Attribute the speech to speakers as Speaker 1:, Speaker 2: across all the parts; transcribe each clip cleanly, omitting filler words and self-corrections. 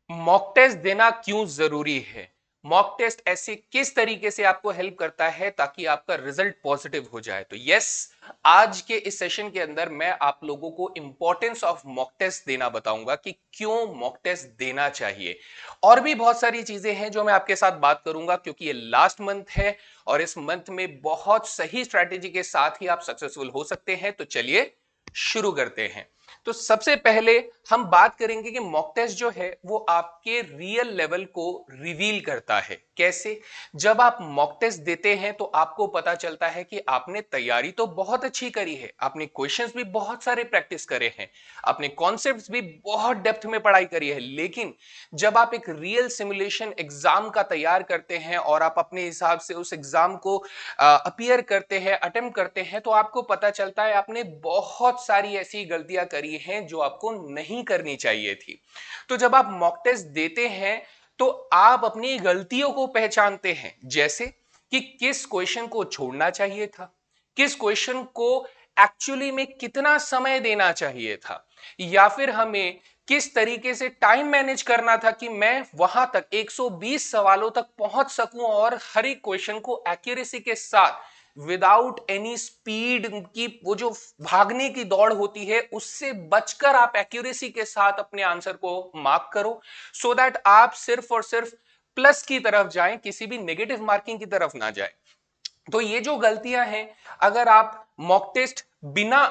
Speaker 1: Mock test देना क्यों जरूरी है? मॉक टेस्ट ऐसे किस तरीके से आपको हेल्प करता है ताकि आपका रिजल्ट पॉजिटिव हो जाए? तो यस, आज के इस सेशन के अंदर मैं आप लोगों को इंपॉर्टेंस ऑफ मॉक टेस्ट देना बताऊंगा कि क्यों मॉक टेस्ट देना चाहिए। और भी बहुत सारी चीजें हैं जो मैं आपके साथ बात करूंगा, क्योंकि ये लास्ट मंथ है और इस मंथ में बहुत सही स्ट्रैटेजी के साथ ही आप सक्सेसफुल हो सकते हैं। तो चलिए शुरू करते हैं। तो सबसे पहले हम बात करेंगे कि मॉक टेस्ट जो है वो आपके रियल लेवल को रिवील करता है। कैसे? जब आप मॉक टेस्ट देते हैं तो आपको पता चलता है कि आपने तैयारी तो बहुत अच्छी करी है, आपने क्वेश्चंस भी बहुत सारे प्रैक्टिस करे हैं, आपने कॉन्सेप्ट्स भी बहुत डेप्थ में पढ़ाई करी है, लेकिन जब आप एक रियल सिमुलेशन एग्जाम का तैयार करते हैं और आप अपने हिसाब से उस एग्जाम को अपीयर करते हैं, अटेम्प्ट करते हैं, तो आपको पता चलता है आपने बहुत सारी ऐसी गलतियां करी हैं जो आपको नहीं करनी चाहिए थी। तो जब आप मॉक टेस्ट देते हैं तो आप अपनी गलतियों को पहचानते हैं, जैसे कि किस क्वेश्चन को छोड़ना चाहिए था, किस क्वेश्चन को एक्चुअली में कितना समय देना चाहिए था, या फिर हमें किस तरीके से टाइम मैनेज करना था कि मैं वहां तक 120 सवालों तक पहुंच सकूं और हर एक क्वेश्चन को एक्यूरेसी के साथ, विदाउट एनी स्पीड की, वो जो भागने की दौड़ होती है उससे बचकर आप एक्यूरेसी के साथ अपने आंसर को मार्क करो, सो दैट आप सिर्फ और सिर्फ प्लस की तरफ जाएं, किसी भी नेगेटिव मार्किंग की तरफ ना जाएं। तो ये जो गलतियां हैं, अगर आप मॉक टेस्ट बिना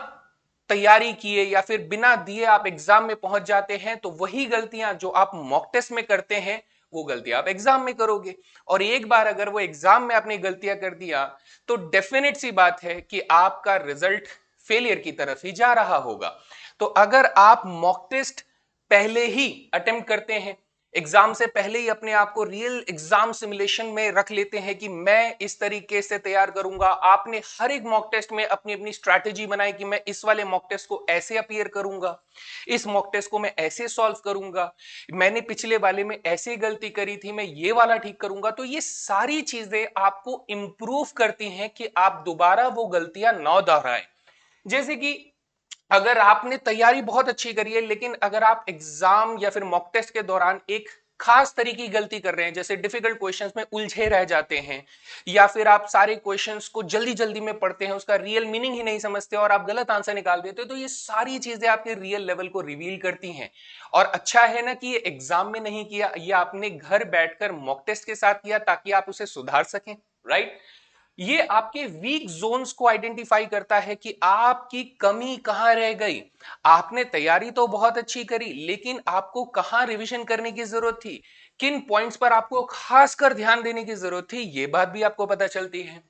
Speaker 1: तैयारी किए या फिर बिना दिए आप एग्जाम में पहुंच जाते हैं, तो वही गलतियां जो आप मॉक टेस्ट में करते हैं वो गलतियां आप एग्जाम में करोगे। और एक बार अगर वो एग्जाम में आपने गलतियां कर दिया तो डेफिनेट सी बात है कि आपका रिजल्ट फेलियर की तरफ ही जा रहा होगा। तो अगर आप मॉक टेस्ट पहले ही अटेम्प्ट करते हैं, एग्जाम से पहले ही अपने आप को रियल एग्जाम सिमुलेशन में रख लेते हैं कि मैं इस तरीके से तैयार करूंगा, आपने हर एक मॉक टेस्ट में अपनी अपनी स्ट्रैटेजी बनाई कि मैं इस वाले मॉक टेस्ट को ऐसे अपीयर करूंगा, इस मॉक टेस्ट को मैं ऐसे सॉल्व करूंगा, मैंने पिछले वाले में ऐसे गलती करी थी, मैं ये वाला ठीक करूंगा। तो ये सारी चीजें आपको इंप्रूव करती हैं कि आप दोबारा वो गलतियां ना दोहराएं। जैसे कि अगर आपने तैयारी बहुत अच्छी करी है, लेकिन अगर आप एग्जाम या फिर मॉक टेस्ट के दौरान एक खास तरीके की गलती कर रहे हैं, जैसे डिफिकल्ट क्वेश्चंस में उलझे रह जाते हैं, या फिर आप सारे क्वेश्चंस को जल्दी जल्दी में पढ़ते हैं, उसका रियल मीनिंग ही नहीं समझते और आप गलत आंसर निकाल देते हो, तो ये सारी चीजें आपके रियल लेवल को रिवील करती हैं। और अच्छा है ना कि ये एग्जाम में नहीं किया, ये आपने घर बैठकर मॉक टेस्ट के साथ किया ताकि आप उसे सुधार सकें। राइट? ये आपके वीक जोन्स को आइडेंटिफाई करता है कि आपकी कमी कहां रह गई। आपने तैयारी तो बहुत अच्छी करी, लेकिन आपको कहां रिवीजन करने की जरूरत थी, किन पॉइंट्स पर आपको खासकर ध्यान देने की जरूरत थी, ये बात भी आपको पता चलती है।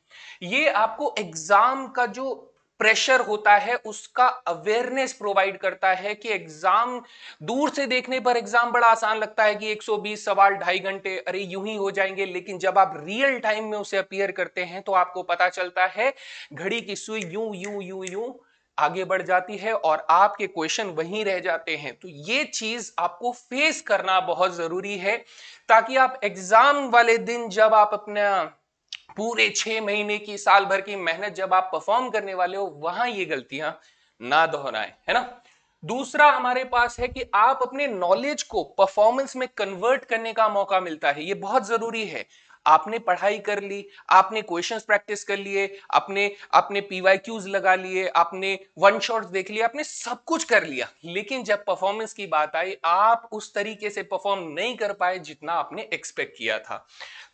Speaker 1: ये आपको एग्जाम का जो प्रेशर होता है उसका अवेयरनेस प्रोवाइड करता है कि एग्जाम, दूर से देखने पर एग्जाम बड़ा आसान लगता है कि 120 सवाल 2.5 घंटे, अरे यूं ही हो जाएंगे, लेकिन जब आप रियल टाइम में उसे अपीयर करते हैं तो आपको पता चलता है घड़ी की सुई यूं यूं यूं यूं आगे बढ़ जाती है और आपके क्वेश्चन वहीं रह जाते हैं। तो ये चीज आपको फेस करना बहुत जरूरी है, ताकि आप एग्जाम वाले दिन जब आप अपना पूरे 6 महीने की, साल भर की मेहनत जब आप परफॉर्म करने वाले हो, वहां ये गलतियां ना दोहराएं, है ना। दूसरा हमारे पास है कि आप अपने नॉलेज को परफॉर्मेंस में कन्वर्ट करने का मौका मिलता है। ये बहुत जरूरी है। आपने पढ़ाई कर ली, आपने क्वेश्चंस प्रैक्टिस कर लिए, आपने आपने पीवाईक्यूज लगा लिए, आपने वन शॉट्स देख लिया, आपने सब कुछ कर लिया, लेकिन जब परफॉर्मेंस की बात आई आप उस तरीके से परफॉर्म नहीं कर पाए जितना आपने एक्सपेक्ट किया था।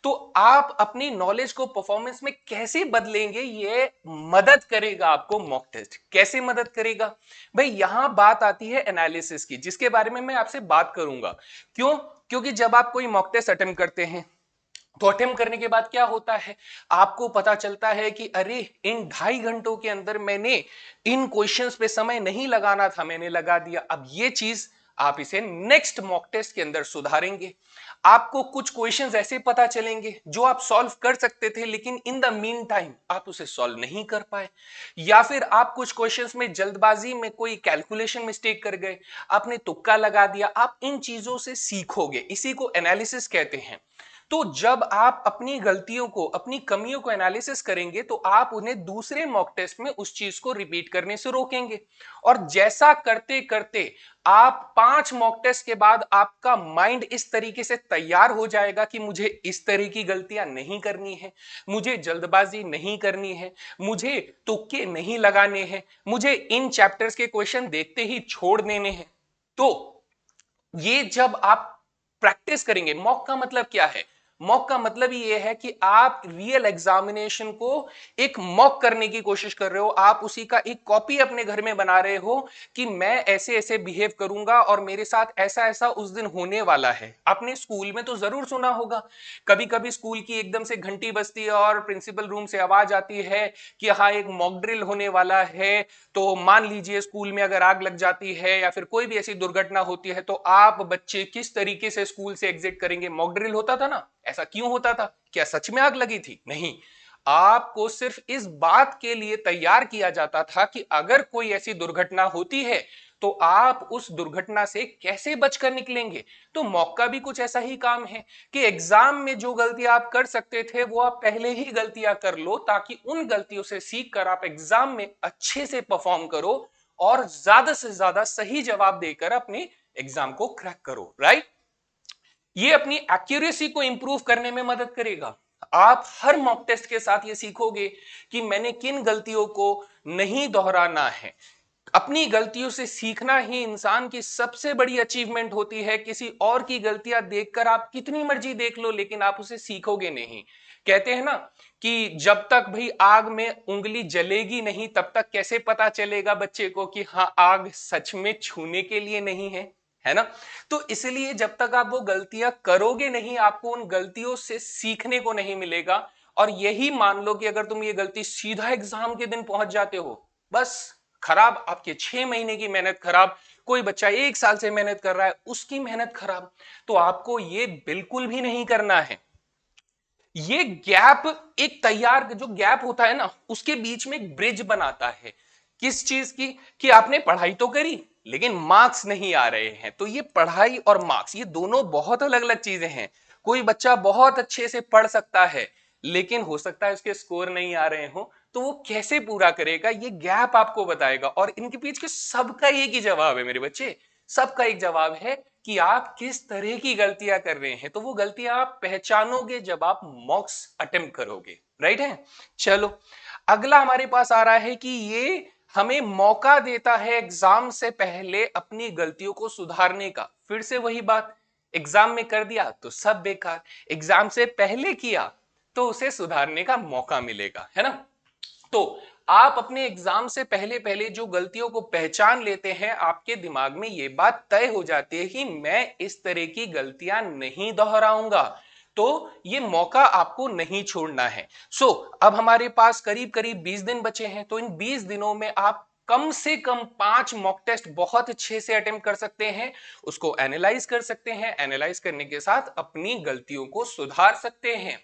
Speaker 1: तो आप अपनी नॉलेज को परफॉर्मेंस में कैसे बदलेंगे, ये मदद करेगा आपको मॉक टेस्ट। कैसे मदद करेगा भाई? यहां बात आती है एनालिसिस की, जिसके बारे में मैं आपसे बात करूंगा। क्यों? क्योंकि जब आप कोई मॉक टेस्ट अटेम्प्ट करते हैं तो अटेम्प्ट करने के बाद क्या होता है, आपको पता चलता है कि अरे इन 2.5 घंटों के अंदर मैंने इन क्वेश्चंस पे समय नहीं लगाना था, मैंने लगा दिया। अब ये चीज आप इसे नेक्स्ट मॉक टेस्ट के अंदर सुधारेंगे। आपको कुछ क्वेश्चंस ऐसे पता चलेंगे जो आप सॉल्व कर सकते थे, लेकिन इन द मीन टाइम आप उसे सॉल्व नहीं कर पाए, या फिर आप कुछ क्वेश्चंस में जल्दबाजी में कोई कैलकुलेशन मिस्टेक कर गए, आपने तुक्का लगा दिया। आप इन चीजों से सीखोगे, इसी को एनालिसिस कहते हैं। तो जब आप अपनी गलतियों को, अपनी कमियों को एनालिसिस करेंगे तो आप उन्हें दूसरे मॉक टेस्ट में उस चीज को रिपीट करने से रोकेंगे। और जैसा करते करते आप 5 मॉक टेस्ट के बाद आपका माइंड इस तरीके से तैयार हो जाएगा कि मुझे इस तरह की गलतियां नहीं करनी है, मुझे जल्दबाजी नहीं करनी है, मुझे तुक्के नहीं लगाने हैं, मुझे इन चैप्टर्स के क्वेश्चन देखते ही छोड़ देने हैं। तो ये जब आप प्रैक्टिस करेंगे, मॉक का मतलब क्या है? मॉक का मतलब ये है कि आप रियल एग्जामिनेशन को एक मॉक करने की कोशिश कर रहे हो, आप उसी का एक कॉपी अपने घर में बना रहे हो कि मैं ऐसे ऐसे बिहेव करूंगा और मेरे साथ ऐसा ऐसा उस दिन होने वाला है। आपने स्कूल में तो जरूर सुना होगा, कभी कभी स्कूल की एकदम से घंटी बजती है और प्रिंसिपल रूम से आवाज आती है कि हाँ एक मॉक ड्रिल होने वाला है। तो मान लीजिए स्कूल में अगर आग लग जाती है या फिर कोई भी ऐसी दुर्घटना होती है तो आप बच्चे किस तरीके से स्कूल से एग्जिट करेंगे? मॉक ड्रिल होता था ना। ऐसा क्यों होता था? क्या सच में आग लगी थी? नहीं। आपको सिर्फ इस बात के लिए तैयार किया जाता था कि अगर कोई ऐसी दुर्घटना होती है तो आप उस दुर्घटना से कैसे बचकर निकलेंगे। तो मौका भी कुछ ऐसा ही काम है कि एग्जाम में जो गलती आप कर सकते थे वो आप पहले ही गलतियां कर लो, ताकि उन गलतियों से सीख कर आप एग्जाम में अच्छे से परफॉर्म करो और ज्यादा से ज्यादा सही जवाब देकर अपने एग्जाम को क्रैक करो। राइट? ये अपनी एक्यूरेसी को इंप्रूव करने में मदद करेगा। आप हर मॉक टेस्ट के साथ ये सीखोगे कि मैंने किन गलतियों को नहीं दोहराना है। अपनी गलतियों से सीखना ही इंसान की सबसे बड़ी अचीवमेंट होती है। किसी और की गलतियां देखकर आप कितनी मर्जी देख लो लेकिन आप उसे सीखोगे नहीं। कहते हैं ना कि जब तक भाई आग में उंगली जलेगी नहीं तब तक कैसे पता चलेगा बच्चे को कि हाँ आग सच में छूने के लिए नहीं है ना। तो इसलिए जब तक आप वो गलतियां करोगे नहीं आपको उन गलतियों से सीखने को नहीं मिलेगा। और यही मान लो कि अगर तुम ये गलती सीधा एग्जाम के दिन पहुंच जाते हो, बस खराब, आपके 6 महीने की मेहनत खराब। कोई बच्चा 1 साल से मेहनत कर रहा है उसकी मेहनत खराब। तो आपको ये बिल्कुल भी नहीं करना है। ये गैप, एक तैयार जो गैप होता है ना उसके बीच में एक ब्रिज बनाता है। किस चीज की? कि आपने पढ़ाई तो करी लेकिन मार्क्स नहीं आ रहे हैं। तो ये पढ़ाई और मार्क्स ये दोनों बहुत अलग अलग चीजें हैं। कोई बच्चा बहुत अच्छे से पढ़ सकता है लेकिन हो सकता है उसके स्कोर नहीं आ रहे हो, तो वो कैसे पूरा करेगा? ये गैप आपको बताएगा। और इनके बीच के सबका एक ही जवाब है मेरे बच्चे, सबका एक जवाब है कि आप किस तरह की गलतियां कर रहे हैं। तो वो गलतियां आप पहचानोगे जब आप मॉक्स अटेम्प्ट करोगे। राइट है? चलो अगला हमारे पास आ रहा है कि ये हमें मौका देता है एग्जाम से पहले अपनी गलतियों को सुधारने का। फिर से वही बात, एग्जाम में कर दिया तो सब बेकार, एग्जाम से पहले किया तो उसे सुधारने का मौका मिलेगा, है ना। तो आप अपने एग्जाम से पहले पहले जो गलतियों को पहचान लेते हैं आपके दिमाग में ये बात तय हो जाती है कि मैं इस तरह की गलतियां नहीं दोहराऊंगा। तो ये मौका आपको नहीं छोड़ना है। अब हमारे पास करीब करीब 20 दिन बचे हैं। तो इन 20 दिनों में आप कम से कम 5 मॉक टेस्ट बहुत अच्छे से अटेम्प्ट कर सकते हैं, उसको एनालाइज कर सकते हैं, एनालाइज करने के साथ अपनी गलतियों को सुधार सकते हैं।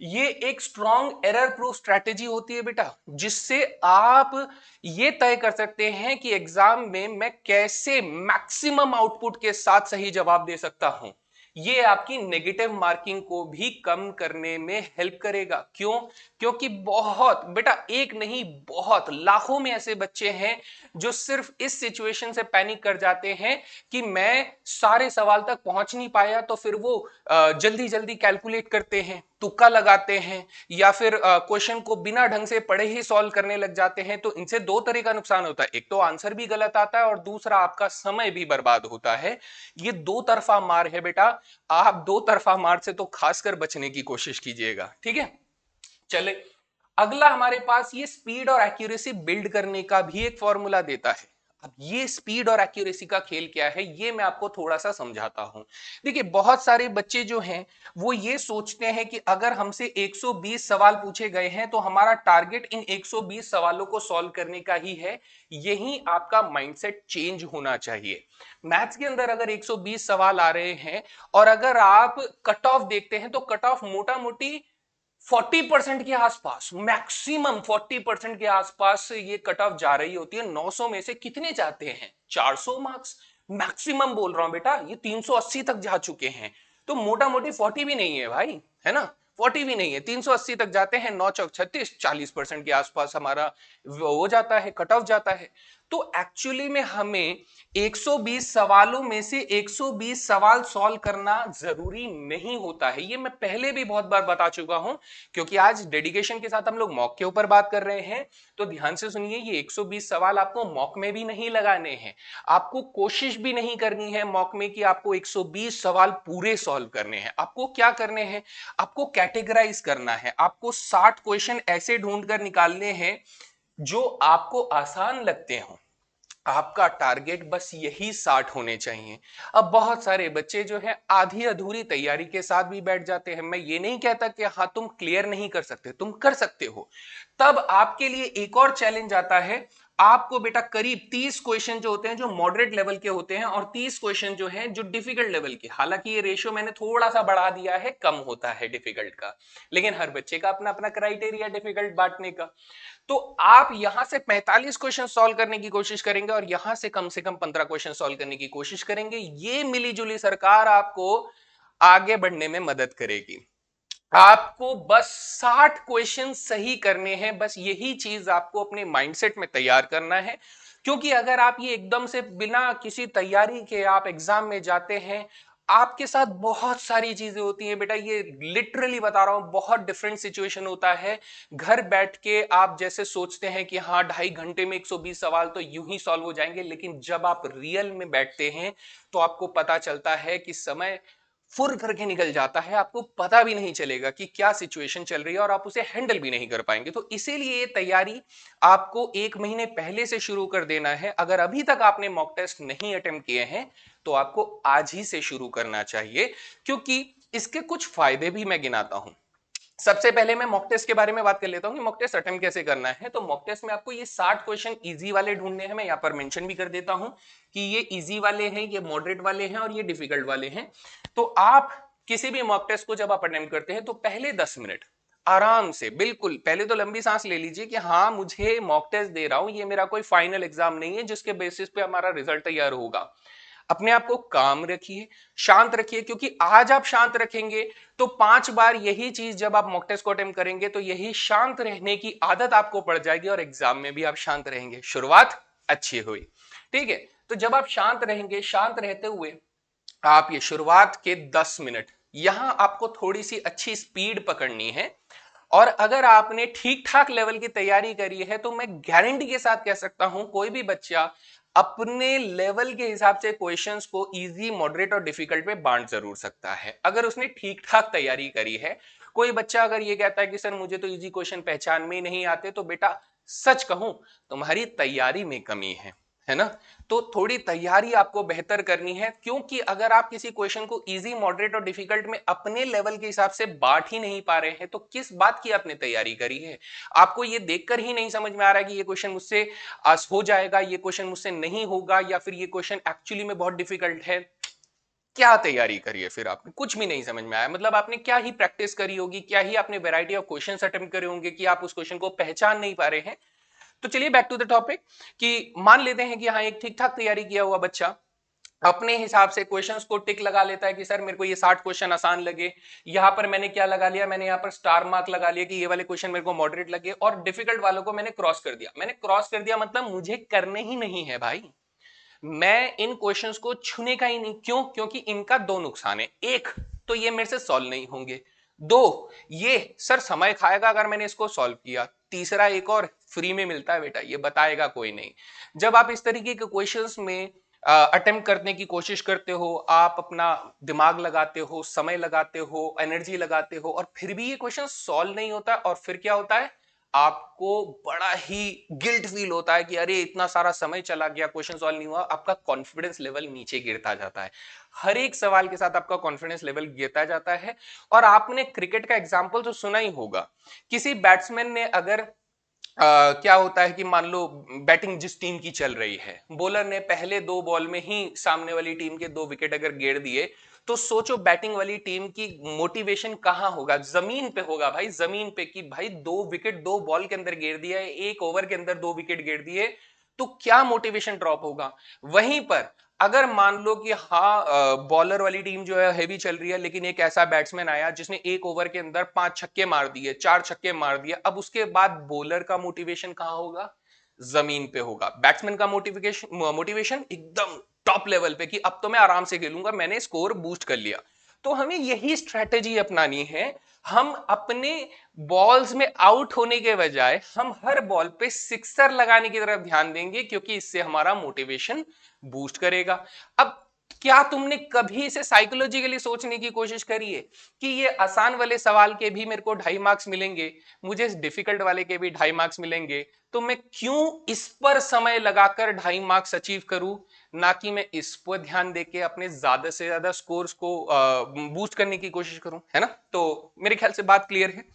Speaker 1: ये एक स्ट्रॉन्ग एरर प्रूफ स्ट्रेटेजी होती है बेटा, जिससे आप ये तय कर सकते हैं कि एग्जाम में मैं कैसे मैक्सिमम आउटपुट के साथ सही जवाब दे सकता हूं। ये आपकी नेगेटिव मार्किंग को भी कम करने में हेल्प करेगा। क्यों? क्योंकि बहुत बेटा, एक नहीं बहुत लाखों में ऐसे बच्चे हैं जो सिर्फ इस सिचुएशन से पैनिक कर जाते हैं कि मैं सारे सवाल तक पहुंच नहीं पाया, तो फिर वो जल्दी जल्दी कैलकुलेट करते हैं, तुक्का लगाते हैं, या फिर क्वेश्चन को बिना ढंग से पढ़े ही सॉल्व करने लग जाते हैं। तो इनसे दो तरह का नुकसान होता है, एक तो आंसर भी गलत आता है और दूसरा आपका समय भी बर्बाद होता है। ये दो तरफा मार है बेटा, आप दो तरफा मार से तो खासकर बचने की कोशिश कीजिएगा। ठीक है? चले अगला हमारे पास ये स्पीड और एक्यूरेसी बिल्ड करने का भी एक फॉर्मूला देता है। अब ये स्पीड और एक्यूरेसी का खेल क्या है ये मैं आपको थोड़ा सा समझाता हूं। देखिए बहुत सारे बच्चे जो हैं वो ये सोचते हैं कि अगर हमसे 120 सवाल पूछे गए हैं तो हमारा टारगेट इन 120 सवालों को सॉल्व करने का ही है। यही आपका माइंडसेट चेंज होना चाहिए। मैथ्स के अंदर अगर 120 सवाल आ रहे हैं और अगर आप कट ऑफ देखते हैं तो कट ऑफ मोटा मोटी 40% के आसपास, मैक्सिमम 40% के आसपास ये कट ऑफ जा रही होती है। 900 में से कितने जाते हैं? 400 मार्क्स। मैक्सिमम बोल रहा हूं बेटा, ये 380 तक जा चुके हैं। तो मोटा मोटी 40 भी नहीं है भाई, है ना, 40 भी नहीं है, 380 तक जाते हैं, 9 चौक 36, 40% के आसपास हमारा हो जाता है, कट ऑफ जाता है। तो एक्चुअली में हमें 120 सवालों में से 120 सवाल सॉल्व करना जरूरी नहीं होता है, ये मैं पहले भी बहुत बार बता चुका हूं। क्योंकि आज डेडिकेशन के साथ हम लोग मॉक के ऊपर बात कर रहे हैं, तो ध्यान से सुनिए, ये 120 सवाल आपको मॉक में भी नहीं लगाने हैं, आपको कोशिश भी नहीं करनी है मॉक में कि आपको 120 सवाल पूरे सॉल्व करने हैं। आपको क्या करने हैं, आपको कैटेगराइज करना है, आपको 60 क्वेश्चन ऐसे ढूंढ कर निकालने हैं जो आपको आसान लगते हो। आपका टारगेट बस यही 60 होने चाहिए। अब बहुत सारे बच्चे जो है आधी अधूरी तैयारी के साथ भी बैठ जाते हैं। मैं ये नहीं कहता कि हाँ तुम क्लियर नहीं कर सकते, तुम कर सकते हो। तब आपके लिए एक और चैलेंज आता है, आपको बेटा करीब 30 क्वेश्चन जो होते हैं जो मॉडरेट लेवल के होते हैं और 30 क्वेश्चन जो हैं जो डिफिकल्ट लेवल के, हालांकि ये रेशियो मैंने थोड़ा सा बढ़ा दिया है, कम होता है डिफिकल्ट का, लेकिन हर बच्चे का अपना अपना क्राइटेरिया डिफिकल्ट बांटने का। तो आप यहां से 45 क्वेश्चन सॉल्व करने की कोशिश करेंगे और यहां से कम 15 क्वेश्चन सॉल्व करने की कोशिश करेंगे। ये मिलीजुली सरकार आपको आगे बढ़ने में मदद करेगी। आपको बस 60 क्वेश्चन सही करने हैं, बस यही चीज आपको अपने माइंडसेट में तैयार करना है। क्योंकि अगर आप ये एकदम से बिना किसी तैयारी के आप एग्जाम में जाते हैं, आपके साथ बहुत सारी चीजें होती हैं बेटा, ये लिटरली बता रहा हूं, बहुत डिफरेंट सिचुएशन होता है। घर बैठ के आप जैसे सोचते हैं कि हाँ 2.5 घंटे में 120 सवाल तो यूं ही सॉल्व हो जाएंगे, लेकिन जब आप रियल में बैठते हैं तो आपको पता चलता है कि समय फुर करके निकल जाता है, आपको पता भी नहीं चलेगा कि क्या सिचुएशन चल रही है और आप उसे हैंडल भी नहीं कर पाएंगे। तो इसीलिए ये तैयारी आपको 1 महीने पहले से शुरू कर देना है। अगर अभी तक आपने मॉक टेस्ट नहीं अटेम्प्ट किए हैं तो आपको आज ही से शुरू करना चाहिए, क्योंकि इसके कुछ फायदे भी मैं गिनाता हूं। सबसे पहले मैं मॉक टेस्ट के बारे में बात कर लेता हूं कि मॉक टेस्ट अटेम्प्ट कैसे करना है। तो मॉक टेस्ट में आपको ये 60 क्वेश्चन इजी वाले ढूंढने हैं, मैं यहां पर मेंशन भी कर देता हूं कि ये इजी वाले हैं, ये मॉडरेट वाले हैं और ये डिफिकल्ट वाले हैं। तो आप किसी भी मॉक टेस्ट को जब आप अटेम्प्ट करते हैं तो पहले 10 मिनट आराम से, बिल्कुल पहले तो लंबी सांस ले लीजिए कि हाँ मुझे मॉक टेस्ट दे रहा हूं, ये मेरा कोई फाइनल एग्जाम नहीं है जिसके बेसिस पे हमारा रिजल्ट तैयार होगा। अपने आप को काम रखिए, शांत रखिए, क्योंकि आज आप शांत रखेंगे तो 5 बार यही चीज जब आप मॉक टेस्ट को अटेम्प्ट करेंगे तो यही शांत रहने की आदत आपको पड़ जाएगी और एग्जाम में भी आप शांत रहेंगे। शुरुआत अच्छी हुई, ठीक है। तो जब आप शांत रहेंगे, शांत रहते हुए आप ये शुरुआत के 10 मिनट यहां आपको थोड़ी सी अच्छी स्पीड पकड़नी है। और अगर आपने ठीक ठाक लेवल की तैयारी करी है तो मैं गारंटी के साथ कह सकता हूं कोई भी बच्चा अपने लेवल के हिसाब से क्वेश्चंस को इजी, मॉडरेट और डिफिकल्ट में बांट जरूर सकता है, अगर उसने ठीक ठाक तैयारी करी है। कोई बच्चा अगर ये कहता है कि सर मुझे तो इजी क्वेश्चन पहचान में ही नहीं आते, तो बेटा सच कहूं तुम्हारी तैयारी में कमी है ना। तो थोड़ी तैयारी आपको बेहतर करनी है, क्योंकि अगर आप किसी क्वेश्चन को इजी, मॉडरेट और डिफिकल्ट में अपने लेवल के हिसाब से बांट ही नहीं पा रहे हैं तो किस बात की आपने तैयारी करी है। आपको ये देखकर ही नहीं समझ में आ रहा है कि ये क्वेश्चन मुझसे हो जाएगा, ये क्वेश्चन मुझसे नहीं होगा, या फिर ये क्वेश्चन एक्चुअली में बहुत डिफिकल्ट है। क्या तैयारी करी है फिर आपने, कुछ भी नहीं समझ में आया। मतलब आपने क्या ही प्रैक्टिस करी होगी, क्या ही आपने वैरायटी ऑफ क्वेश्चंस अटेम्प्ट करे होंगे कि आप उस क्वेश्चन को पहचान नहीं पा रहे हैं। तो चलिए बैक टू द टॉपिक, कि मान लेते हैं कि हाँ एक ठीक ठाक तैयारी किया हुआ बच्चा अपने हिसाब से क्वेश्चंस को टिक लगा लेता है कि सर मेरे को ये 60 क्वेश्चन आसान लगे। यहां पर मैंने क्या लगा लिया, मैंने यहां पर स्टार मार्क लगा लिया कि ये वाले क्वेश्चन मेरे को मॉडरेट लगे, और डिफिकल्ट वालों को मैंने क्रॉस कर दिया। मैंने क्रॉस कर दिया मतलब मुझे करने ही नहीं है भाई, मैं इन क्वेश्चंस को छूने का ही नहीं। क्यों? क्योंकि इनका दो नुकसान है। एक तो ये मेरे से सॉल्व नहीं होंगे, दो ये सर समय खाएगा अगर मैंने इसको सॉल्व किया, तीसरा एक और फ्री में मिलता है बेटा, ये बताएगा कोई नहीं। जब आप इस तरीके के क्वेश्चंस में अटेम्प्ट करने की कोशिश करते हो, आप अपना दिमाग लगाते हो, समय लगाते हो, एनर्जी लगाते हो, और फिर भी ये क्वेश्चन सॉल्व नहीं होता, और फिर क्या होता है, आपको बड़ा ही गिल्ट फील होता है कि अरे इतना सारा समय चला गया, क्वेश्चन सॉल्व नहीं हुआ। आपका कॉन्फिडेंस लेवल नीचे गिरता जाता है, हर एक सवाल के साथ आपका कॉन्फिडेंस लेवल गिरता जाता है। और आपने क्रिकेट का एग्जांपल तो सुना ही होगा, किसी बैट्समैन ने अगर क्या होता है कि मान लो बैटिंग जिस टीम की चल रही है, बॉलर ने पहले 2 बॉल में ही सामने वाली टीम के 2 विकेट अगर गिर दिए, तो सोचो बैटिंग वाली टीम की मोटिवेशन कहां होगा, जमीन पे होगा भाई, जमीन पे, कि भाई 2 विकेट 2 बॉल के अंदर गिर दिया है, 1 ओवर के अंदर 2 विकेट गिर दिए, तो क्या मोटिवेशन ड्रॉप होगा। वहीं पर अगर मान लो कि हाँ बॉलर वाली टीम जो है हैवी चल रही है, लेकिन एक ऐसा बैट्समैन आया जिसने एक ओवर के अंदर 5 छक्के मार दिए, 4 छक्के मार दिए, अब उसके बाद बॉलर का मोटिवेशन कहां होगा? जमीन पे होगा। बैट्समैन का मोटिवेशन मोटिवेशन एकदम टॉप लेवल पे कि अब तो मैं आराम से खेलूंगा, मैंने स्कोर बूस्ट कर लिया। तो हमें यही स्ट्रेटेजी अपनानी है। हम अपने बॉल्स में आउट होने के बजाय हम हर बॉल पे सिक्सर लगाने की तरफ ध्यान देंगे, क्योंकि इससे हमारा मोटिवेशन बूस्ट करेगा। अब क्या तुमने कभी इसे साइकोलॉजिकली सोचने की कोशिश करी है कि ये आसान वाले सवाल के भी मेरे को 2.5 मार्क्स मिलेंगे, मुझे इस डिफिकल्ट वाले के भी 2.5 मार्क्स मिलेंगे, तो मैं क्यों इस पर समय लगाकर 2.5 मार्क्स अचीव करूं, ना कि मैं इस पर ध्यान देके अपने ज्यादा से ज्यादा स्कोर्स को बूस्ट करने की कोशिश करूं, है ना? तो मेरे ख्याल से बात क्लियर है।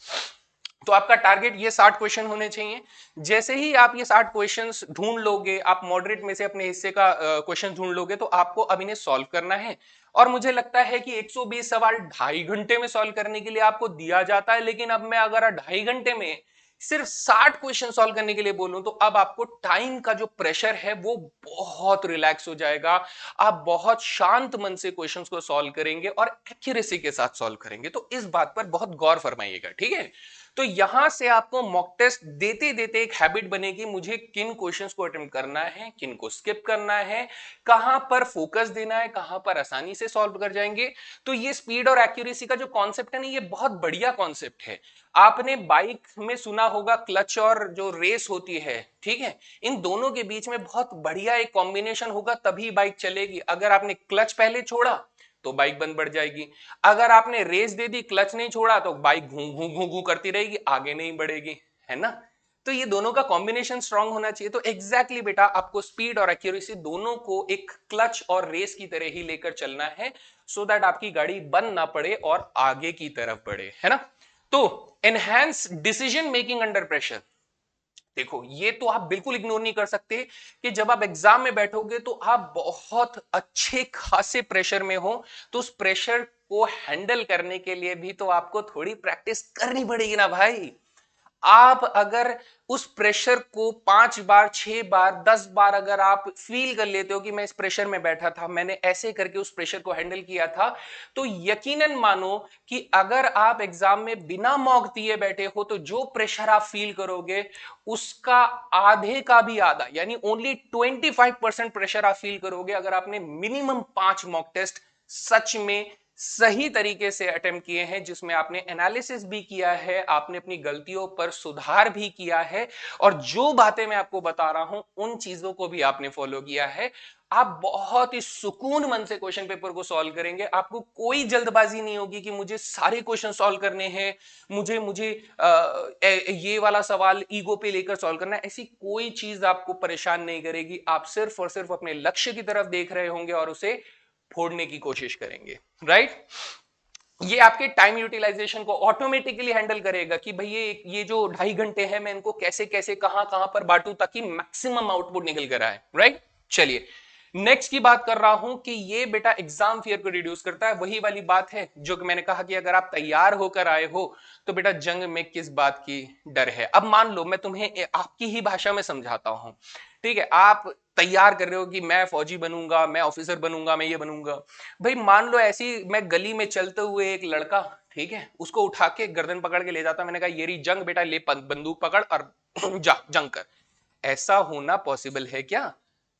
Speaker 1: तो आपका टारगेट ये 60 क्वेश्चन होने चाहिए। जैसे ही आप ये 60 क्वेश्चंस ढूंढ लोगे, आप मॉडरेट में से अपने हिस्से का क्वेश्चन ढूंढ लोगे, तो आपको अब इन्हें सॉल्व करना है। और मुझे लगता है कि 120 सवाल 2.5 घंटे में सॉल्व करने के लिए आपको दिया जाता है, लेकिन अब मैं अगर 2.5 घंटे में सिर्फ 60 क्वेश्चन सॉल्व करने के लिए बोलूं, तो अब आपको टाइम का जो प्रेशर है वो बहुत रिलैक्स हो जाएगा। आप बहुत शांत मन से क्वेश्चंस को सॉल्व करेंगे और एक्यूरेसी के साथ सॉल्व करेंगे। तो इस बात पर बहुत गौर फरमाइएगा, ठीक है? तो यहां से आपको मॉक टेस्ट देते देते एक हैबिट बनेगी, मुझे किन क्वेश्चंस को अटेम्प्ट करना है, किन को स्किप करना है, कहां पर फोकस देना है, कहां पर आसानी से सॉल्व कर जाएंगे। तो ये स्पीड और एक्यूरेसी का जो कॉन्सेप्ट है ना, ये बहुत बढ़िया कॉन्सेप्ट है। आपने बाइक में सुना होगा क्लच और जो रेस होती है, ठीक है, इन दोनों के बीच में बहुत बढ़िया एक कॉम्बिनेशन होगा, तभी बाइक चलेगी। अगर आपने क्लच पहले छोड़ा तो बाइक बंद पड़ जाएगी। अगर आपने रेस दे दी, क्लच नहीं छोड़ा, तो बाइक घू घू घू घू करती रहेगी, आगे नहीं बढ़ेगी, है ना? तो ये दोनों का कॉम्बिनेशन स्ट्रांग होना चाहिए। तो एग्जैक्टली बेटा, आपको स्पीड और एक्यूरेसी दोनों को एक क्लच और रेस की तरह ही लेकर चलना है, सो दैट आपकी गाड़ी बंद ना पड़े और आगे की तरफ बढ़े, है ना? तो enhance decision making under pressure. देखो, ये तो आप बिल्कुल इग्नोर नहीं कर सकते कि जब आप एग्जाम में बैठोगे तो आप बहुत अच्छे खासे प्रेशर में हो, तो उस प्रेशर को हैंडल करने के लिए भी तो आपको थोड़ी प्रैक्टिस करनी पड़ेगी ना भाई। आप अगर उस प्रेशर को 5 बार 6 बार 10 बार अगर आप फील कर लेते हो कि मैं इस प्रेशर में बैठा था, मैंने ऐसे करके उस प्रेशर को हैंडल किया था, तो यकीनन मानो कि अगर आप एग्जाम में बिना मॉक दिए बैठे हो, तो जो प्रेशर आप फील करोगे उसका आधे का भी आधा, यानी ओनली 25% प्रेशर आप फील करोगे अगर आपने मिनिमम 5 मॉक टेस्ट सच में सही तरीके से अटेम्प्ट किए हैं, जिसमें आपने एनालिसिस भी किया है, आपने अपनी गलतियों पर सुधार भी किया है, और जो बातें मैं आपको बता रहा हूं उन चीजों को भी आपने फॉलो किया है। आप बहुत ही सुकून मन से क्वेश्चन पेपर को सॉल्व करेंगे। आपको कोई जल्दबाजी नहीं होगी कि मुझे सारे क्वेश्चन सॉल्व करने हैं, मुझे मुझे ये वाला सवाल ईगो पे लेकर सॉल्व करना है। ऐसी कोई चीज आपको परेशान नहीं करेगी। आप सिर्फ और सिर्फ अपने लक्ष्य की तरफ देख रहे होंगे और उसे फोड़ने की कोशिश करेंगे, राइट? ये आपके टाइम यूटिलाइजेशन को ऑटोमेटिकली हैंडल करेगा कि भाई ये जो 2.5 घंटे हैं, मैं इनको कैसे कैसे कहां कहां पर बांटूं ताकि मैक्सिमम आउटपुट निकल कर आए, राइट? चलिए, नेक्स्ट की बात कर रहा हूं कि ये बेटा एग्जाम फियर को रिड्यूस करता है। वही वाली बात है जो कि मैंने कहा कि अगर आप तैयार होकर आए हो तो बेटा जंग में किस बात की डर है। अब मान लो मैं तुम्हें आपकी ही भाषा में समझाता हूं, ठीक है? आप तैयार कर रहे हो कि मैं फौजी बनूंगा, मैं ऑफिसर बनूंगा, मैं ये बनूंगा। भाई मान लो ऐसी मैं गली में चलते हुए एक लड़का, ठीक है, उसको उठा के गर्दन पकड़ के ले जाता, मैंने कहा ये रही जंग बेटा, ले बंदूक पकड़ और जा जंग कर। ऐसा होना पॉसिबल है क्या?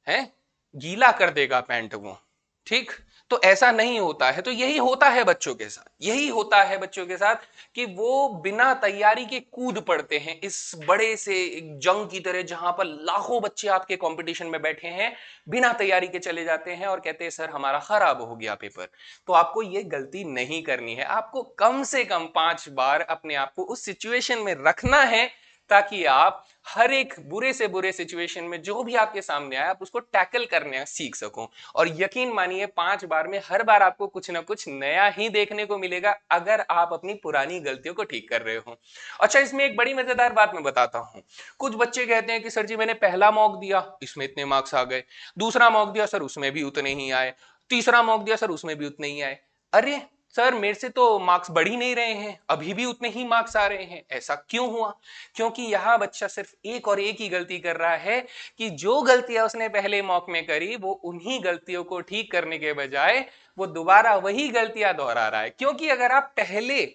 Speaker 1: है? गीला कर देगा पैंट वो, ठीक? तो ऐसा नहीं होता है। तो यही होता है बच्चों के साथ, यही होता है बच्चों के साथ कि वो बिना तैयारी के कूद पड़ते हैं इस बड़े से जंग की तरह, जहां पर लाखों बच्चे आपके कंपटीशन में बैठे हैं, बिना तैयारी के चले जाते हैं और कहते हैं सर हमारा खराब हो गया पेपर। तो आपको ये गलती नहीं करनी है। आपको कम से कम 5 बार अपने आप को उस सिचुएशन में रखना है, ताकि आप हर एक बुरे से बुरे सिचुएशन में जो भी आपके सामने आए, आप उसको टैकल करने सीख सको। और यकीन मानिए 5 बार में हर बार आपको कुछ ना कुछ नया ही देखने को मिलेगा, अगर आप अपनी पुरानी गलतियों को ठीक कर रहे हो। अच्छा, इसमें एक बड़ी मजेदार बात मैं बताता हूं। कुछ बच्चे कहते हैं कि सर जी मैंने पहला मॉक दिया, इसमें इतने मार्क्स आ गए, दूसरा मॉक दिया सर उसमें भी उतने ही आए, तीसरा मॉक दिया सर उसमें भी उतने ही आए। अरे सर मेरे से तो मार्क्स बढ़ ही नहीं रहे हैं, अभी भी उतने ही मार्क्स आ रहे हैं, ऐसा क्यों हुआ? क्योंकि यहां बच्चा सिर्फ एक और एक ही गलती कर रहा है कि जो गलतियां उसने पहले मॉक में करी वो उन्हीं गलतियों को ठीक करने के बजाय वो दोबारा वही गलतियां दोहरा रहा है। क्योंकि अगर आप पहले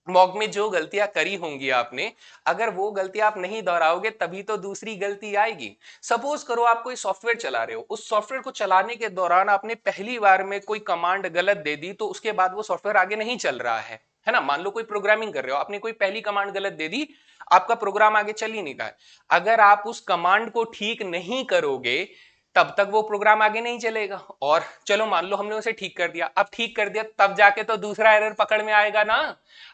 Speaker 1: मॉक में जो गलतियां करी होंगी आपने, अगर वो गलतियां आप नहीं दोहराओगे तभी तो दूसरी गलती आएगी। सपोज करो आप कोई सॉफ्टवेयर चला रहे हो, उस सॉफ्टवेयर को चलाने के दौरान आपने पहली बार में कोई कमांड गलत दे दी तो उसके बाद वो सॉफ्टवेयर आगे नहीं चल रहा है ना। मान लो कोई प्रोग्रामिंग कर रहे हो, आपने कोई पहली कमांड गलत दे दी, आपका प्रोग्राम आगे चल ही नहीं रहा है। अगर आप उस कमांड को ठीक नहीं करोगे तब तक वो प्रोग्राम आगे नहीं चलेगा। और चलो मान लो हमने उसे ठीक कर दिया, अब ठीक कर दिया तब जाके तो दूसरा एरर पकड़ में आएगा ना।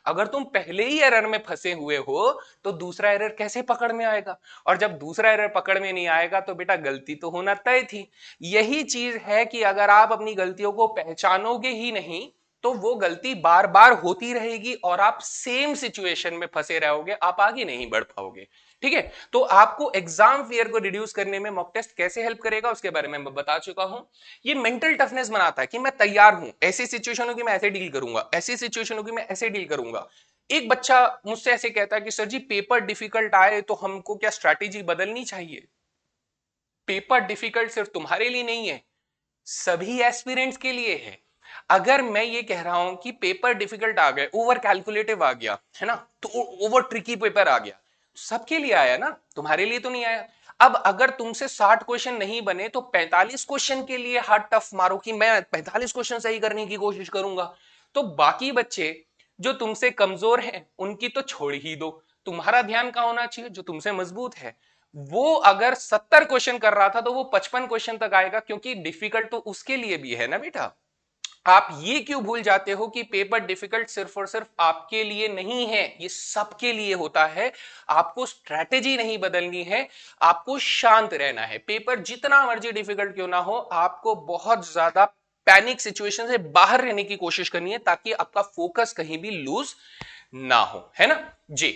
Speaker 1: अगर तुम पहले ही एरर में फंसे हुए हो तो दूसरा एरर कैसे पकड़ में आएगा? और जब दूसरा एरर पकड़ में नहीं आएगा तो बेटा गलती तो होना तय थी। यही चीज है कि अगर आप अपनी गलतियों को पहचानोगे ही नहीं तो वो गलती बार बार होती रहेगी और आप सेम सिचुएशन में फंसे रहोगे, आप आगे नहीं बढ़ पाओगे। ठीक है, तो आपको एग्जाम फियर को रिड्यूस करने में मॉक टेस्ट कैसे हेल्प करेगा उसके बारे में मैं बता चुका हूं। ये मेंटल टफनेस बनाता है कि मैं तैयार हूं, ऐसी सिचुएशन होगी मैं ऐसे डील करूंगा, ऐसी सिचुएशन होगी मैं ऐसे डील करूंगा। एक बच्चा मुझसे ऐसे कहता है कि सर जी पेपर डिफिकल्ट आए तो हमको क्या स्ट्रैटेजी बदलनी चाहिए? पेपर डिफिकल्ट सिर्फ तुम्हारे लिए नहीं है, सभी एस्पिरेंट्स के लिए है। अगर मैं ये कह रहा हूं कि पेपर डिफिकल्ट आ गए, ओवर कैलकुलेटिव आ गया है ना, तो ओवर ट्रिकी पेपर आ गया, सबके लिए आया ना, तुम्हारे लिए तो नहीं आया। अब अगर तुमसे 60 क्वेश्चन नहीं बने तो 45 क्वेश्चन के लिए हार्ड टफ मारो कि मैं 45 क्वेश्चन सही करने की कोशिश करूंगा। तो बाकी बच्चे जो तुमसे कमजोर हैं उनकी तो छोड़ ही दो, तुम्हारा ध्यान कहां होना चाहिए? जो तुमसे मजबूत है वो अगर 70 क्वेश्चन कर रहा था तो वो 55 क्वेश्चन तक आएगा, क्योंकि डिफिकल्ट तो उसके लिए भी है ना बेटा। आप ये क्यों भूल जाते हो कि पेपर डिफिकल्ट सिर्फ और सिर्फ आपके लिए नहीं है, ये सबके लिए होता है। आपको स्ट्रैटेजी नहीं बदलनी है, आपको शांत रहना है। पेपर जितना मर्जी डिफिकल्ट क्यों ना हो, आपको बहुत ज्यादा पैनिक सिचुएशन से बाहर रहने की कोशिश करनी है ताकि आपका फोकस कहीं भी लूज ना हो, है ना जी।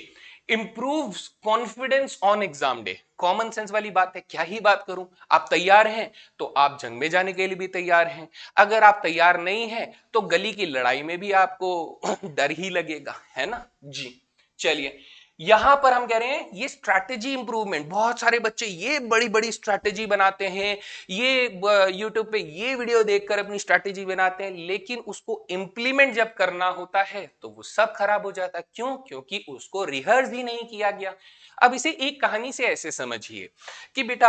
Speaker 1: Improve confidence on exam day, common sense वाली बात है, क्या ही बात करूं। आप तैयार हैं तो आप जंग में जाने के लिए भी तैयार हैं, अगर आप तैयार नहीं हैं तो गली की लड़ाई में भी आपको डर ही लगेगा, है ना जी। चलिए यहां पर हम कह रहे हैं ये स्ट्रैटेजी इंप्रूवमेंट, बहुत सारे बच्चे ये बड़ी बड़ी स्ट्रैटेजी बनाते हैं, ये यूट्यूब पे ये वीडियो देखकर अपनी स्ट्रैटेजी बनाते हैं, लेकिन उसको इंप्लीमेंट जब करना होता है तो वो सब खराब हो जाता है। क्यों? क्योंकि उसको रिहर्स ही नहीं किया गया। अब इसे एक कहानी से ऐसे समझिए कि बेटा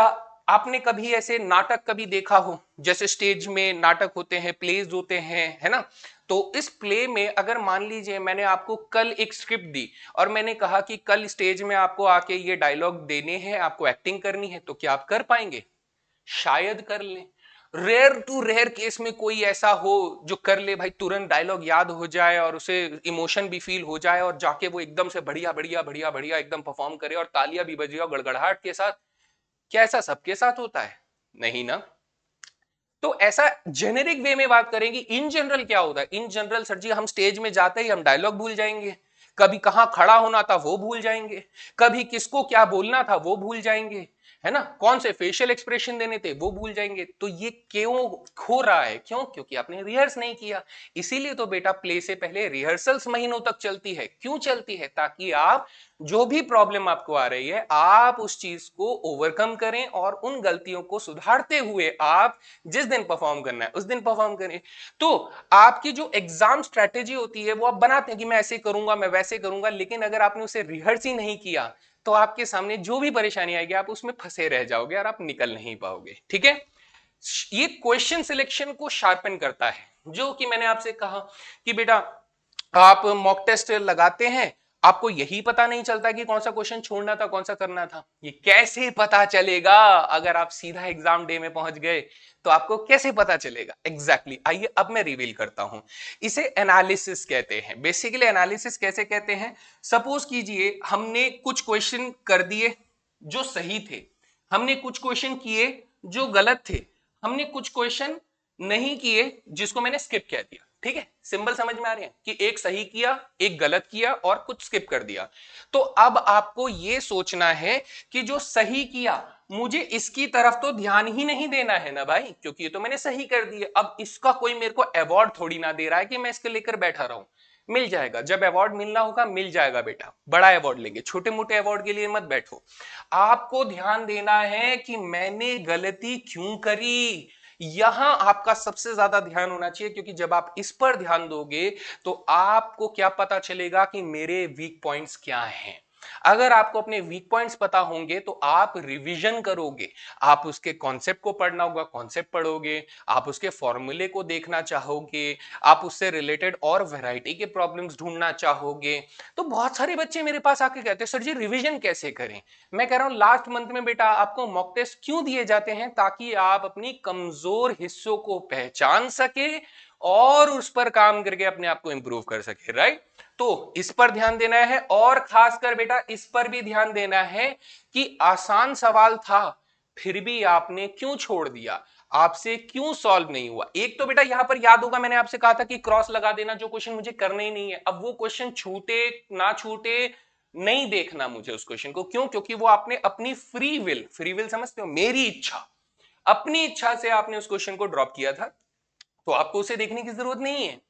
Speaker 1: आपने कभी ऐसे नाटक कभी देखा हो, जैसे स्टेज में नाटक होते हैं, प्लेज होते हैं, है ना। तो इस प्ले में अगर मान लीजिए मैंने आपको कल एक स्क्रिप्ट दी और मैंने कहा कि कल स्टेज में आपको आके ये डायलॉग देने हैं, आपको एक्टिंग करनी है, तो क्या आप कर पाएंगे? शायद कर लें। रेयर टू रेयर केस में कोई ऐसा हो जो कर ले भाई, तुरंत डायलॉग याद हो जाए और उसे इमोशन भी फील हो जाए और जाके वो एकदम से बढ़िया बढ़िया बढ़िया बढ़िया एकदम परफॉर्म करे और तालियां भी बजे और गड़गड़ाहट के साथ। क्या ऐसा सबके साथ होता है? नहीं ना। तो ऐसा जेनेरिक वे में बात करेंगे, इन जनरल क्या होता है? इन जनरल सर जी हम स्टेज में जाते ही हम डायलॉग भूल जाएंगे, कभी कहां खड़ा होना था वो भूल जाएंगे, कभी किसको क्या बोलना था वो भूल जाएंगे, है ना, कौन से फेशियल एक्सप्रेशन देने थे वो भूल जाएंगे। तो ये क्यों हो रहा है? क्यों? क्योंकि आपने रिहर्स नहीं किया। इसीलिए तो बेटा प्ले से पहले रिहर्सल्स महीनों तक चलती है। क्यों चलती है? ताकि आप जो भी प्रॉब्लम आपको आ रही है आप उस चीज को ओवरकम करें और उन गलतियों को सुधारते हुए आप जिस दिन परफॉर्म करना है उस दिन परफॉर्म करें। तो आपकी जो एग्जाम स्ट्रेटेजी होती है वो आप बनाते हैं कि मैं ऐसे करूंगा, मैं वैसे करूंगा, लेकिन अगर आपने उसे रिहर्स ही नहीं किया तो आपके सामने जो भी परेशानी आएगी आप उसमें फंसे रह जाओगे और आप निकल नहीं पाओगे। ठीक है, ये क्वेश्चन सिलेक्शन को शार्पन करता है, जो कि मैंने आपसे कहा कि बेटा आप मॉक टेस्ट लगाते हैं, आपको यही पता नहीं चलता कि कौन सा क्वेश्चन छोड़ना था कौन सा करना था। ये कैसे पता चलेगा? अगर आप सीधा एग्जाम डे में पहुंच गए तो आपको कैसे पता चलेगा? एग्जैक्टली आइए अब मैं रिवील करता हूं। इसे एनालिसिस कहते हैं। बेसिकली एनालिसिस कैसे कहते हैं? सपोज कीजिए हमने कुछ क्वेश्चन कर दिए जो सही थे, हमने कुछ क्वेश्चन किए जो गलत थे, हमने कुछ क्वेश्चन नहीं किए जिसको मैंने स्किप कह दिया। ठीक है, सिंबल समझ में आ रहे हैं कि एक सही किया, एक गलत किया और कुछ स्किप कर दिया। तो अब आपको यह सोचना है कि जो सही किया मुझे इसकी तरफ तो ध्यान ही नहीं देना है ना भाई, क्योंकि ये तो मैंने सही कर दिया। अब इसका कोई मेरे को अवार्ड थोड़ी ना दे रहा है कि मैं इसके लेकर बैठा रहूं। मिल जाएगा, जब अवार्ड मिलना होगा मिल जाएगा बेटा, बड़ा अवार्ड लेंगे, छोटे मोटे अवार्ड के लिए मत बैठो। आपको ध्यान देना है कि मैंने गलती क्यों करी, यहां आपका सबसे ज्यादा ध्यान होना चाहिए, क्योंकि जब आप इस पर ध्यान दोगे तो आपको क्या पता चलेगा कि मेरे वीक पॉइंट्स क्या हैं। अगर आपको अपने वीक पॉइंट्स पता होंगे तो आप रिवीजन करोगे, आप उसके कॉन्सेप्ट को पढ़ना होगा, कॉन्सेप्ट पढ़ोगे, आप उसके फॉर्मूले को देखना चाहोगे, आप उससे रिलेटेड और वैरायटी के प्रॉब्लम्स ढूंढना चाहोगे। तो बहुत सारे बच्चे मेरे पास आके कहते हैं सर जी रिवीजन कैसे करें। मैं कह रहा हूं लास्ट मंथ में बेटा आपको मॉक टेस्ट क्यों दिए जाते हैं, ताकि आप अपनी कमजोर हिस्सों को पहचान सके और उस पर काम करके अपने आप को इंप्रूव कर सके, राइट। तो इस पर ध्यान देना है, और खासकर बेटा इस पर भी ध्यान देना है कि आसान सवाल था फिर भी आपने क्यों छोड़ दिया, आपसे क्यों सॉल्व नहीं हुआ। एक तो बेटा यहां पर याद होगा मैंने आपसे कहा था कि क्रॉस लगा देना, जो क्वेश्चन मुझे करना ही नहीं है। अब वो क्वेश्चन छूटे ना छूटे नहीं देखना मुझे उस क्वेश्चन को, क्यों, क्योंकि वो आपने अपनी फ्री विल समझते हो, मेरी इच्छा, अपनी इच्छा से आपने उस क्वेश्चन को ड्रॉप किया था, तो आपको उसे देखने की जरूरत नहीं है।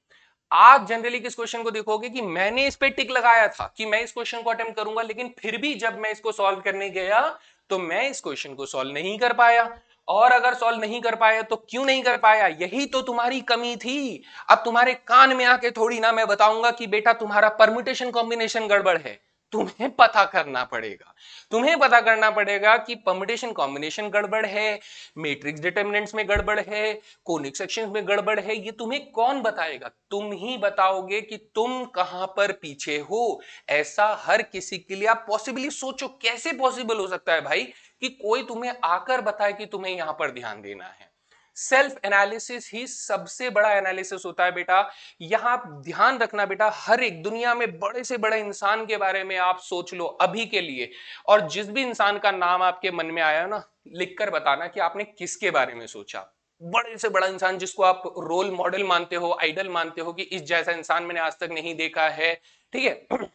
Speaker 1: आप जनरली किस क्वेश्चन को देखोगे कि मैंने इस पे टिक लगाया था कि मैं इस क्वेश्चन को अटेम्प्ट करूंगा, लेकिन फिर भी जब मैं इसको सॉल्व करने गया तो मैं इस क्वेश्चन को सॉल्व नहीं कर पाया। और अगर सॉल्व नहीं कर पाया तो क्यों नहीं कर पाया, यही तो तुम्हारी कमी थी। अब तुम्हारे कान में आके थोड़ी ना मैं बताऊंगा कि बेटा तुम्हारा परम्यूटेशन कॉम्बिनेशन गड़बड़ है, तुम्हें पता करना पड़ेगा। तुम्हें पता करना पड़ेगा कि परम्यूटेशन कॉम्बिनेशन गड़बड़ है, मैट्रिक्स डिटरमिनेंट्स में गड़बड़ है, कोनिक सेक्शंस में गड़बड़ है। ये तुम्हें कौन बताएगा, तुम ही बताओगे कि तुम कहां पर पीछे हो। ऐसा हर किसी के लिए, आप पॉसिबली सोचो कैसे पॉसिबल हो सकता है भाई कि कोई तुम्हें आकर बताए कि तुम्हें यहां पर ध्यान देना है। सेल्फ एनालिसिस ही सबसे बड़ा एनालिसिस होता है बेटा। यहां ध्यान रखना बेटा, हर एक दुनिया में बड़े से बड़े इंसान के बारे में आप सोच लो अभी के लिए, और जिस भी इंसान का नाम आपके मन में आया ना, लिखकर बताना कि आपने किसके बारे में सोचा। बड़े से बड़ा इंसान जिसको आप रोल मॉडल मानते हो, आइडल मानते हो कि इस जैसा इंसान मैंने आज तक नहीं देखा है, ठीक है,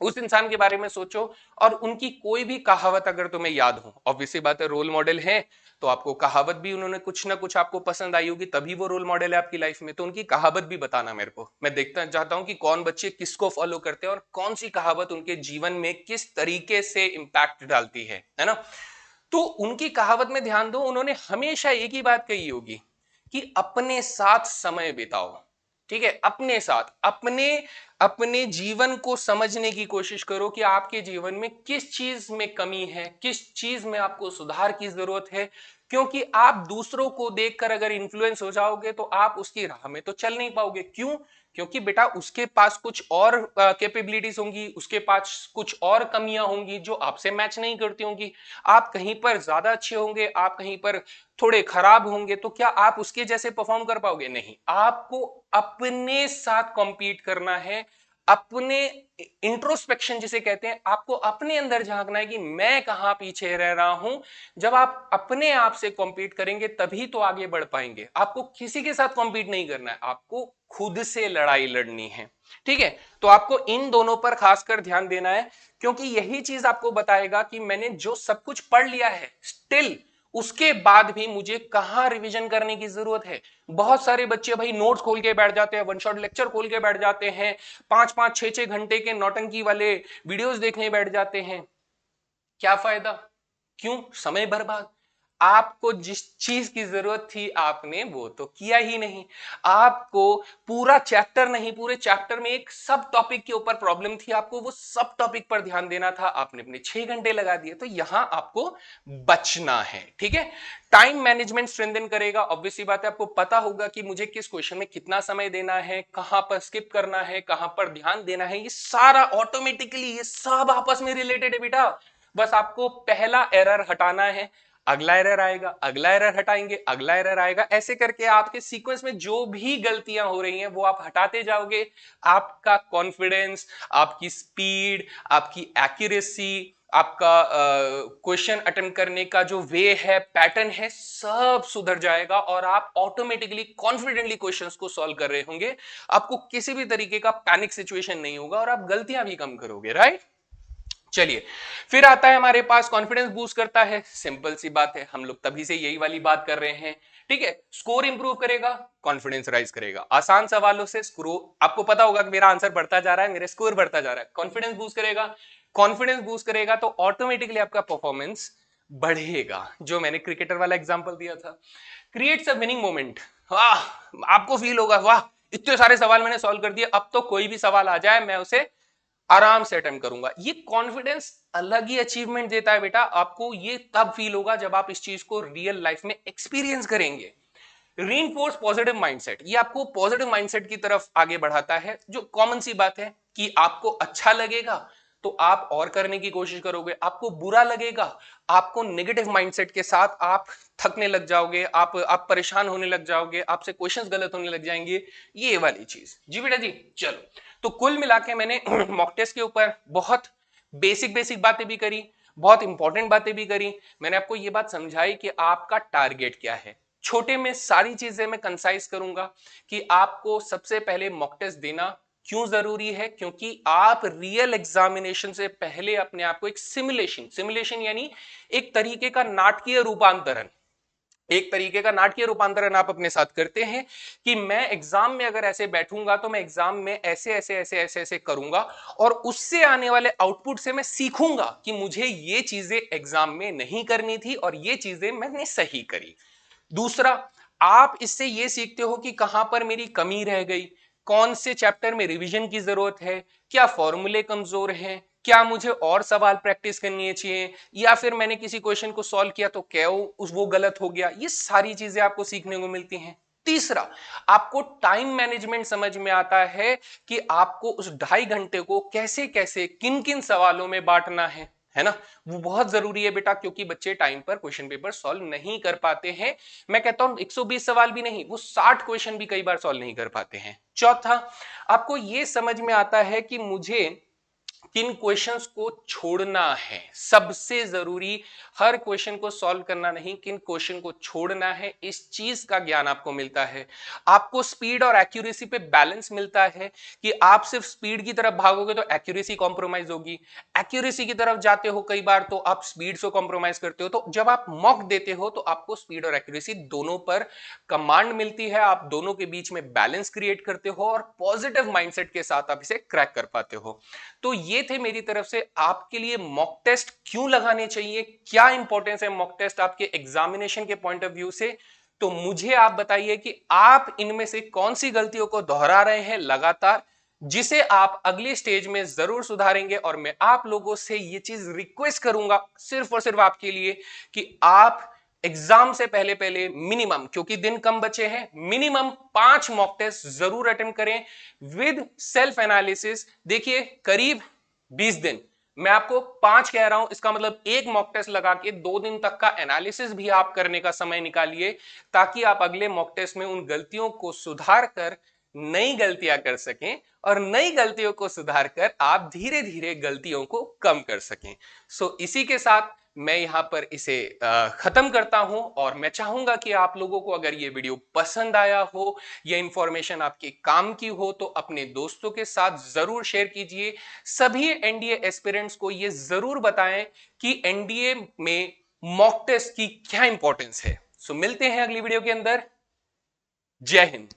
Speaker 1: उस इंसान के बारे में सोचो। और उनकी कोई भी कहावत अगर तुम्हें याद हो, ऑब्वियसली बात है रोल मॉडल है तो आपको कहावत भी उन्होंने कुछ ना कुछ आपको पसंद आई होगी, तभी वो रोल मॉडल है आपकी लाइफ में। तो उनकी कहावत भी बताना मेरे को, मैं देखना चाहता हूं कि कौन बच्चे किसको फॉलो करते हैं और कौन सी कहावत उनके जीवन में किस तरीके से इंपैक्ट डालती है ना। तो उनकी कहावत में ध्यान दो, उन्होंने हमेशा एक ही बात कही होगी कि अपने साथ समय बिताओ। ठीक है, अपने साथ, अपने अपने जीवन को समझने की कोशिश करो कि आपके जीवन में किस चीज में कमी है, किस चीज में आपको सुधार की जरूरत है। क्योंकि आप दूसरों को देखकर अगर इन्फ्लुएंस हो जाओगे तो आप उसकी राह में तो चल नहीं पाओगे। क्यों? क्योंकि बेटा उसके पास कुछ और कैपेबिलिटीज होंगी, उसके पास कुछ और कमियां होंगी जो आपसे मैच नहीं करती होंगी। आप कहीं पर ज्यादा अच्छे होंगे, आप कहीं पर थोड़े खराब होंगे, तो क्या आप उसके जैसे परफॉर्म कर पाओगे? नहीं। आपको अपने साथ कॉम्पीट करना है, अपने इंट्रोस्पेक्शन जिसे कहते हैं, आपको अपने अंदर झांकना है कि मैं कहां पीछे रह रहा हूं। जब आप अपने आप से कॉम्पीट करेंगे तभी तो आगे बढ़ पाएंगे। आपको किसी के साथ कॉम्पीट नहीं करना है, आपको खुद से लड़ाई लड़नी है। ठीक है, तो आपको इन दोनों पर खासकर ध्यान देना है, क्योंकि यही चीज आपको बताएगा कि मैंने जो सब कुछ पढ़ लिया है स्टिल उसके बाद भी मुझे कहां रिवीजन करने की जरूरत है। बहुत सारे बच्चे भाई नोट्स खोल के बैठ जाते हैं, वन शॉट लेक्चर खोल के बैठ जाते हैं, 5-5 6-6 घंटे के नौटंकी वाले वीडियोस देखने बैठ जाते हैं। क्या फायदा? क्यों? समय बर्बाद। आपको जिस चीज की जरूरत थी आपने वो तो किया ही नहीं। आपको पूरा चैप्टर नहीं, पूरे चैप्टर में एक सब टॉपिक के ऊपर प्रॉब्लम थी, आपको वो सब टॉपिक पर ध्यान देना था, आपने अपने 6 घंटे लगा दिए। तो यहां आपको बचना है। ठीक है, टाइम मैनेजमेंट स्ट्रेंथन करेगा। ऑब्वियसली बात है, आपको पता होगा कि मुझे किस क्वेश्चन में कितना समय देना है, कहां पर स्किप करना है, कहां पर ध्यान देना है। ये सारा ऑटोमेटिकली, ये सब आपस में रिलेटेड है बेटा। बस आपको पहला एरर हटाना है, अगला एरर आएगा, अगला एरर हटाएंगे, अगला एरर आएगा, ऐसे करके आपके सीक्वेंस में जो भी गलतियां हो रही हैं वो आप हटाते जाओगे। आपका कॉन्फिडेंस, आपकी स्पीड, आपकी एक्यूरेसी, आपका क्वेश्चन अटेम्प्ट करने का जो वे है, पैटर्न है, सब सुधर जाएगा और आप ऑटोमेटिकली कॉन्फिडेंटली क्वेश्चंस को सॉल्व कर रहे होंगे। आपको किसी भी तरीके का पैनिक सिचुएशन नहीं होगा और आप गलतियां भी कम करोगे, राइट। चलिए, फिर आता है हमारे पास कॉन्फिडेंस बूस्ट करता है। सिंपल सी बात है, हम लोग तभी से यही वाली बात कर रहे हैं, ठीक है। स्कोर इंप्रूव करेगा, कॉन्फिडेंस राइज करेगा। आसान सवालों से स्कोर, आपको पता होगा कि मेरा आंसर बढ़ता जा रहा है, मेरा स्कोर बढ़ता जा रहा है। कॉन्फिडेंस बूस्ट करेगा, कॉन्फिडेंस बूस्ट करेगा तो ऑटोमेटिकली आपका परफॉर्मेंस बढ़ेगा। जो मैंने क्रिकेटर वाला एग्जांपल दिया था, क्रिएट्स अ विनिंग मोमेंट। वाह, आपको फील होगा वाह इतने सारे सवाल मैंने सॉल्व कर दिए, अब तो कोई भी सवाल आ जाए मैं उसे आराम से अटेम्प्ट करूंगा। ये कॉन्फिडेंस अलग ही अचीवमेंट देता है बेटा। आपको ये तब फील होगा जब आप इस चीज को रियल लाइफ में एक्सपीरियंस करेंगे। रीइंफोर्स पॉजिटिव माइंडसेट, ये आपको पॉजिटिव माइंडसेट की तरफ आगे बढ़ाता है। जो कॉमन सी बात है कि आपको अच्छा लगेगा तो आप और करने की कोशिश करोगे, आपको बुरा लगेगा, आपको नेगेटिव माइंडसेट के साथ आप थकने लग जाओगे, आप परेशान होने लग जाओगे, आपसे क्वेश्चंस गलत होने लग जाएंगे, ये वाली चीज। जी बेटा जी। चलो, तो कुल मिला के मैंने मॉक टेस्ट के ऊपर बहुत बेसिक बेसिक बातें भी करी, बहुत इंपॉर्टेंट बातें भी करी। मैंने आपको ये बात समझाई कि आपका टारगेट क्या है। छोटे में सारी चीजें मैं कंसाइज करूंगा कि आपको सबसे पहले मॉक टेस्ट देना क्यों जरूरी है, क्योंकि आप रियल एग्जामिनेशन से पहले अपने आप को एक सिमुलेशन यानी एक तरीके का नाटकीय रूपांतरण, एक तरीके का नाटकीय रूपांतरण आप अपने साथ करते हैं कि मैं एग्जाम में अगर ऐसे बैठूंगा तो मैं एग्जाम में ऐसे ऐसे ऐसे ऐसे ऐसे करूंगा और उससे आने वाले आउटपुट से मैं सीखूंगा कि मुझे ये चीजें एग्जाम में नहीं करनी थी और ये चीजें मैंने सही करी। दूसरा, आप इससे ये सीखते हो कि कहां पर मेरी कमी रह गई, कौन से चैप्टर में रिवीजन की जरूरत है, क्या फॉर्मूले कमजोर हैं, क्या मुझे और सवाल प्रैक्टिस करनी चाहिए, या फिर मैंने किसी क्वेश्चन को सॉल्व किया तो क्या वो गलत हो गया। ये सारी चीजें आपको सीखने को मिलती हैं। तीसरा, आपको टाइम मैनेजमेंट समझ में आता है कि आपको उस 2.5 घंटे को कैसे कैसे किन किन सवालों में बांटना है ना। वो बहुत जरूरी है बेटा, क्योंकि बच्चे टाइम पर क्वेश्चन पेपर सॉल्व नहीं कर पाते हैं। मैं कहता हूं 120 सवाल भी नहीं, वो 60 क्वेश्चन भी कई बार सॉल्व नहीं कर पाते हैं। चौथा, आपको ये समझ में आता है कि मुझे किन क्वेश्चंस को छोड़ना है। सबसे जरूरी हर क्वेश्चन को सॉल्व करना नहीं, किन क्वेश्चन को छोड़ना है, इस चीज का ज्ञान आपको मिलता है। आपको स्पीड और एक्यूरेसी पे बैलेंस मिलता है कि आप सिर्फ स्पीड की तरफ भागोगे तो एक्यूरेसी कॉम्प्रोमाइज होगी, एक्यूरेसी की तरफ जाते हो कई बार तो आप स्पीड से कॉम्प्रोमाइज करते हो। तो जब आप मॉक देते हो तो आपको स्पीड और एक्यूरेसी दोनों पर कमांड मिलती है, आप दोनों के बीच में बैलेंस क्रिएट करते हो और पॉजिटिव माइंडसेट के साथ आप इसे क्रैक कर पाते हो। तो ये थे मेरी तरफ से आपके लिए मॉक टेस्ट क्यों लगाने चाहिए, क्या इंपॉर्टेंस है मॉक टेस्ट आपके एग्जामिनेशन के पॉइंट ऑफ व्यू से। तो मुझे आप बताइए कि आप इनमें से कौन सी गलतियों को दोहरा रहे हैं लगातार, जिसे आप अगले स्टेज में जरूर सुधारेंगे। और मैं आप लोगों से ये चीज रिक्वेस्ट करूंगा सिर्फ और सिर्फ आपके लिए कि आप एग्जाम से पहले पहले मिनिमम, क्योंकि दिन कम बचे हैं, मिनिमम 5 मॉक टेस्ट जरूर अटेम्प्ट करें विद सेल्फ एनालिसिस। देखिए करीब 20 दिन, मैं आपको 5 कह रहा हूं, इसका मतलब एक मॉक टेस्ट लगा के 2 दिन तक का एनालिसिस भी आप करने का समय निकालिए, ताकि आप अगले मॉक टेस्ट में उन गलतियों को सुधार कर नई गलतियां कर सकें और नई गलतियों को सुधार कर आप धीरे धीरे गलतियों को कम कर सकें। सो इसी के साथ मैं यहां पर इसे खत्म करता हूं और मैं चाहूंगा कि आप लोगों को अगर ये वीडियो पसंद आया हो, ये इंफॉर्मेशन आपके काम की हो, तो अपने दोस्तों के साथ जरूर शेयर कीजिए। सभी एनडीए एस्पिरेंट्स को ये जरूर बताएं कि एनडीए में मॉक टेस्ट की क्या इंपॉर्टेंस है। सो मिलते हैं अगली वीडियो के अंदर। जय हिंद।